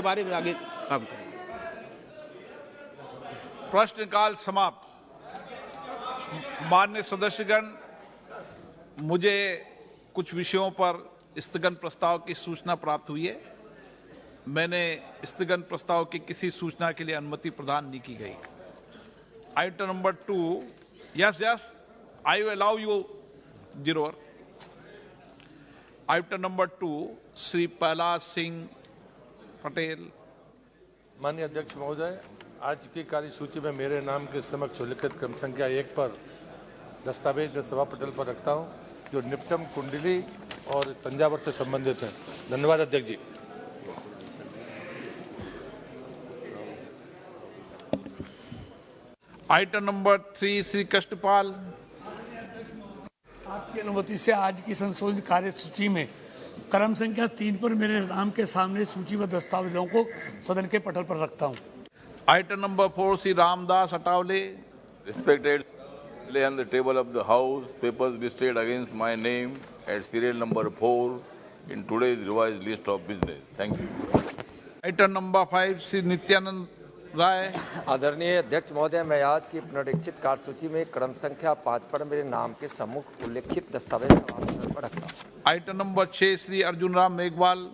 बारे में आगे काम करेंगे। प्रश्नकाल समाप्त। मान्य सदस्यगण, मुझे कुछ विषयों पर स्थगन प्रस्ताव की सूचना प्राप्त हुई है। मैंने स्थगन प्रस्ताव की किसी सूचना के लिए अनुमति प्रदान नहीं की गई। Item number 2, yes I will allow you zero. Item number 2, Shri Prahlad Singh Patel. माननीय अध्यक्ष महोदय, आज की कार्यसूची में मेरे नाम के समक्ष उल्लिखित क्रम संख्या 1 पर दस्तावेज में सभा पटल पर रखता हूं, जो निपटम कुंडली और तंजावर से संबंधित है। धन्यवाद अध्यक्ष जी। Item number 3, Shri Krishnapal. आपकी अनुमति से आज की संशोधित कार्यसूची में क्रम संख्या 3 पर मेरे नाम के सामने सूचीबद्ध दस्तावेजों को सदन के पटल पर रखता हूं। Item number 4, Shri Ramdas Athawale. Respected, lay on the table of the House papers listed against my name at serial number 4 in today's revised list of business. Thank you. Item number 5, Shri Nityanand Rai. आदरणीय अध्यक्ष महोदय, मैं आज की पुनरीक्षित कार्यसूची में क्रम संख्या 5 पर मेरे नाम के सम्मुख उल्लेखित दस्तावेज पर रखता हूं। Item number 6, Shri Arjun Ram Meghwal.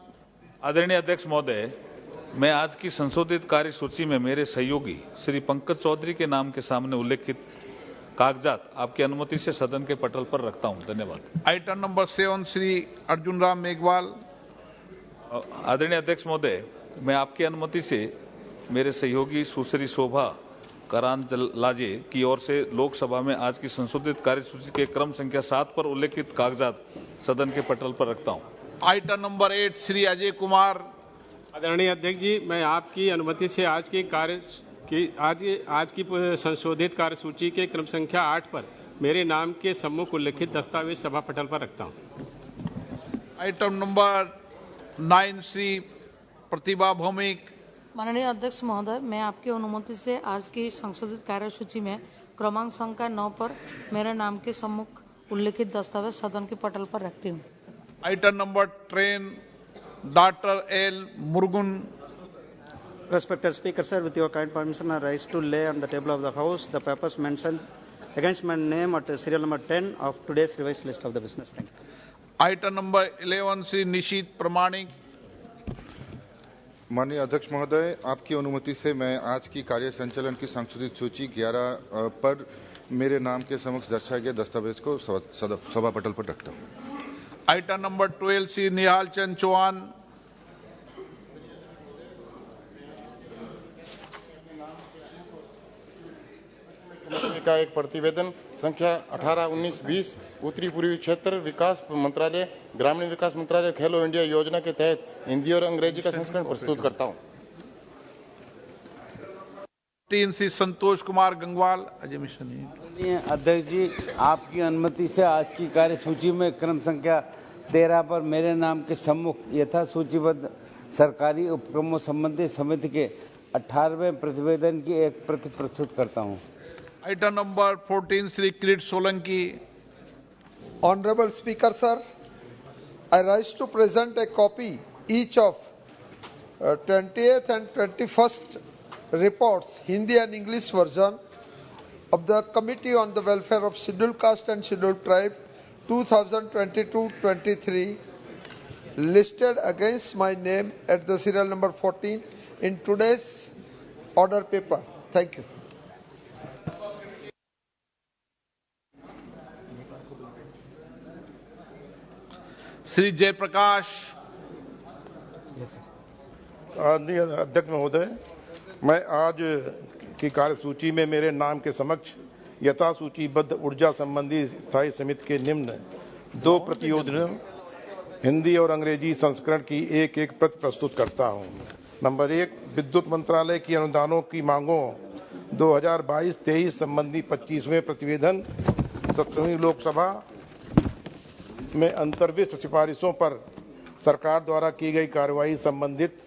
आदरणीय अध्यक्ष महोदय, मैं आज की संशोधित कार्यसूची में मेरे सहयोगी श्री पंकज चौधरी के नाम के सामने उल्लेखित कागजात आपकी अनुमति से सदन के पटल पर रखता हूं। धन्यवाद। Item number 7, Shri Arjun Ram Meghwal. आदरणीय अध्यक्ष महोदय, मैं आपकी अनुमति से मेरे सहयोगी सुश्री शोभा करांजलाजे की ओर से लोकसभा में आज की संशोधित कार्यसूची के क्रम संख्या 7 पर उल्लेखित कागजात सदन के पटल पर रखता हूं। Item number 8, Shri Ajay Kumar. आदरणीय अध्यक्ष जी, मैं आपकी अनुमति से आज की संशोधित कार्यसूची के क्रम संख्या 8 पर मेरे नाम के सम्मुख उल्लेखित दस्तावेज सभा पटल पर रखता हूं। आइटम नंबर 9, श्री प्रतिभा भौमिक। माननीय अध्यक्ष महोदय, मैं आपकी अनुमति से आज की संशोधित कार्यसूची में क्रमांक संख्या 9 पर मेरे नाम के सम्मुख उल्लेखित दस्तावेज सदन के पटल पर रखती हूँ। Item number 10, doctor L Murugan. Respected Speaker, sir, with your kind permission, I rise to lay on the table of the House the papers mentioned against my name at serial number 10 of today's revised list of the business. Thank you. Item number 11, Shri Nisith Pramanik. माननीय अध्यक्ष महोदय, आपकी अनुमति से मैं आज की कार्य संचालन की संशोधित सूची 11 पर मेरे नाम के समक्ष दर्शाए गए दस्तावेज को सभा पटल पर रखता हूँ। Item number 12, Shri Nihal Chand Chauhan. का एक प्रतिवेदन संख्या 18-19-20 उत्तरी पूर्वी क्षेत्र विकास मंत्रालय, ग्रामीण विकास मंत्रालय, खेलो इंडिया योजना के तहत हिंदी और अंग्रेजी का संस्करण प्रस्तुत करता हूं। 3, श्री संतोष कुमार गंगवाल। अजय मिश्रा। अध्यक्ष जी, आपकी अनुमति से आज की कार्यसूची में क्रम संख्या 13 पर मेरे नाम के सम्मुख यथा सूचीबद्ध सरकारी उपक्रमों संबंधी समिति के 18वें प्रतिवेदन की एक प्रति प्रस्तुत करता हूं। Item number 14, Shri Kirit Solanki. Honorable Speaker, sir, I rise to present a copy each of 20th and 21st reports, Hindi and English version, of the Committee on the Welfare of Scheduled Caste and Scheduled Tribe 2022-23 listed against my name at the serial number 14 in today's order paper. Thank you. Shri Jayaprakash. आदरणीय अध्यक्ष महोदय, मैं आज की कार्यसूची में मेरे नाम के समक्ष यथा सूचीबद्ध ऊर्जा संबंधी स्थायी समिति के निम्न 2 प्रतियोजनों हिंदी और अंग्रेजी संस्करण की एक प्रति प्रस्तुत करता हूं। नंबर 1, विद्युत मंत्रालय की अनुदानों की मांगों 2022-23 संबंधी 25वें प्रतिवेदन 17वीं लोकसभा में अंतर्विष्ट सिफारिशों पर सरकार द्वारा की गई कार्रवाई संबंधित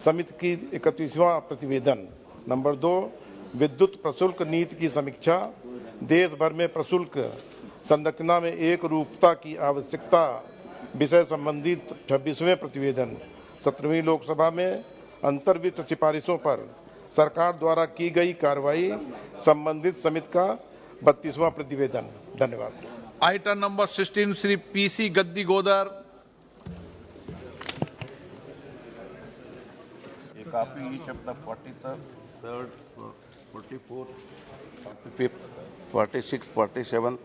समिति की 31वां प्रतिवेदन। नंबर 2, विद्युत प्रशुल्क नीति की समीक्षा, देश भर में प्रशुल्क संरचना में एक रूपता की आवश्यकता विषय संबंधित 26वें प्रतिवेदन 17वीं लोकसभा में अंतर्विष्ट सिफारिशों पर सरकार द्वारा की गई कार्रवाई संबंधित समिति का 32वां प्रतिवेदन। धन्यवाद। आइटम नंबर 16 श्री पीसी गद्दी गोदर। Copy each of the 43rd, 44th, 45th, 46th, 47th,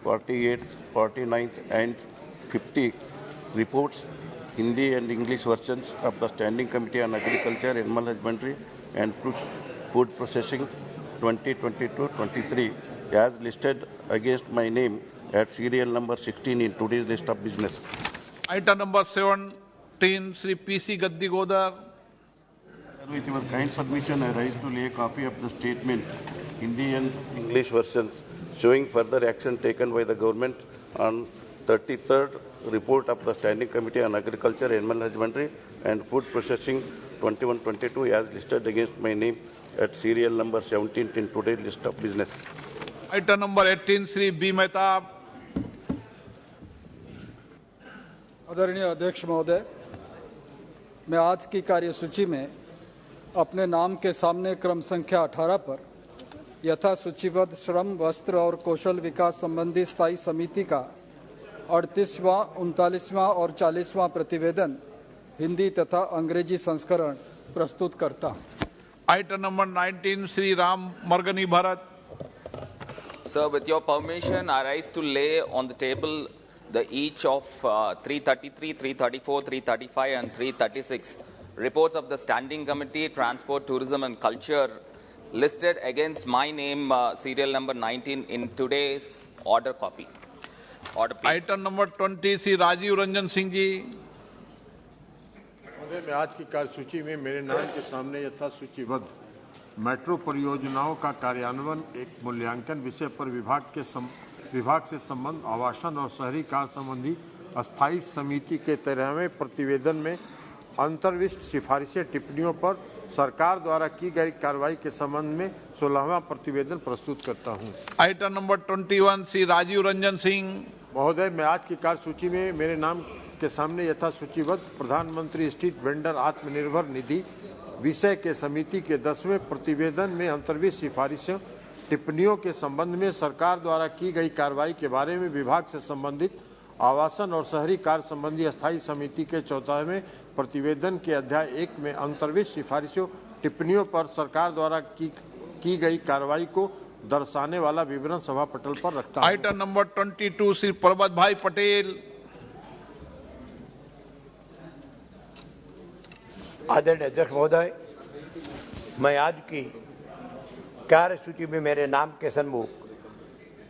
48th, 49th and 50 reports, Hindi and English versions of the Standing Committee on Agriculture, Animal Husbandry and Food Processing 2022-23 as listed against my name at serial number 16 in today's list of business. Item number 17, Sri PC Gaddi Godar. With your kind submission, I rise to lay a copy of the statement, Hindi and English versions, showing further action taken by the government on 33rd report of the Standing Committee on Agriculture, Animal Husbandry and Food Processing 21-22 as listed against my name at serial number 17 in today's list of business. Item number 18, Sri B. Mehtab. आदरणीय अध्यक्ष महोदय, मैं आज की कार्यसूची में अपने नाम के सामने क्रम संख्या 18 पर यथा सूचीबद्ध श्रम, वस्त्र और कौशल विकास संबंधी स्थायी समिति का 38वां, 39वां और 40वां प्रतिवेदन हिंदी तथा अंग्रेजी संस्करण प्रस्तुत करता हूं। Item number 19, Sri Ram Margani Bharat. Sir, with your permission, I rise to lay on the table the each of 333, 334, 335 and 336 reports of the Standing Committee, Transport, Tourism and Culture listed against my name, serial number 19 in today's order copy. Item number 20, Sri Rajiv Ranjan Singh Ji. मैं आज की कार्यसूची में मेरे नाम के सामने यथा सूचीबद्ध मेट्रो परियोजनाओं का कार्यान्वयन एक मूल्यांकन विषय पर विभाग से संबंध आवासन और शहरी कार्य संबंधी अस्थायी समिति के 13वें प्रतिवेदन में अंतर्विष्ट सिफारिशें टिप्पणियों पर सरकार द्वारा की गई कार्रवाई के संबंध में 16वां प्रतिवेदन प्रस्तुत करता हूं। Item number 21, Shri Rajiv Ranjan Singh. महोदय, मैं आज की कार्यसूची में मेरे नाम के सामने यथा सूचीबद्ध प्रधानमंत्री स्ट्रीट वेंडर आत्मनिर्भर निधि विषय के समिति के 10वें प्रतिवेदन में अंतर्विष्ट सिफारिशों टिप्पणियों के संबंध में सरकार द्वारा की गई कार्रवाई के बारे में विभाग से संबंधित आवासन और शहरी कार्य संबंधी अस्थायी समिति के 14वें प्रतिवेदन के अध्याय 1 में अंतर्विष्ट सिफारिशों टिप्पणियों पर सरकार द्वारा की गई कार्रवाई को दर्शाने वाला विवरण सभा पटल पर रखता हूं। आइटम नंबर 22, श्री परबत भाई पटेल। आदरणीय अध्यक्ष महोदय, मैं आज की कार्यसूची में मेरे नाम के सन्मुख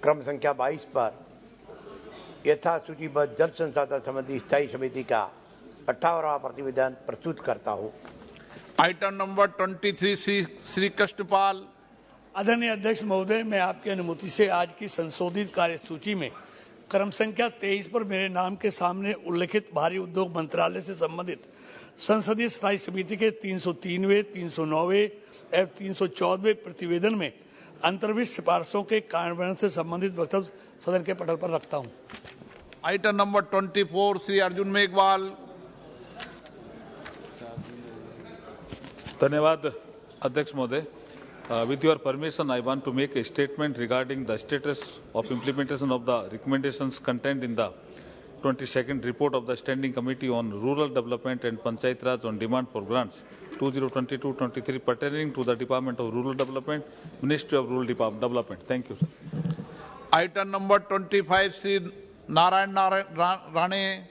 क्रम संख्या 22 पर यथा सूचीबद्ध जल संसाधन संबंधी स्थायी समिति का 58वां प्रतिवेदन प्रस्तुत करता हूं। Item number 23, Shri Krishnapal. आदरणीय अध्यक्ष महोदय, मैं आपकी अनुमति से आज की संशोधित कार्यसूची में क्रम संख्या 23 पर मेरे नाम के सामने उल्लेखित भारी उद्योग मंत्रालय से संबंधित संसदीय स्थायी समिति के 303वें, 309वें एवं 314वें प्रतिवेदन में अंतर्विष्ट सिफारिशों के कार्यान्वयन से संबंधित वक्तव्य सदन के पटल पर रखता हूं। Item number 24, Shri Arjun Meghwal. धन्यवाद अध्यक्ष महोदय। With your permission, I want to make a statement regarding the status of implementation of the recommendations contained in the 22nd report of the Standing Committee on Rural Development and Panchayat Raj on demand for grants 2022-23 pertaining to the Department of Rural Development, Ministry of Rural Development. Thank you, sir. Item number 25, Sri Narayan Rane.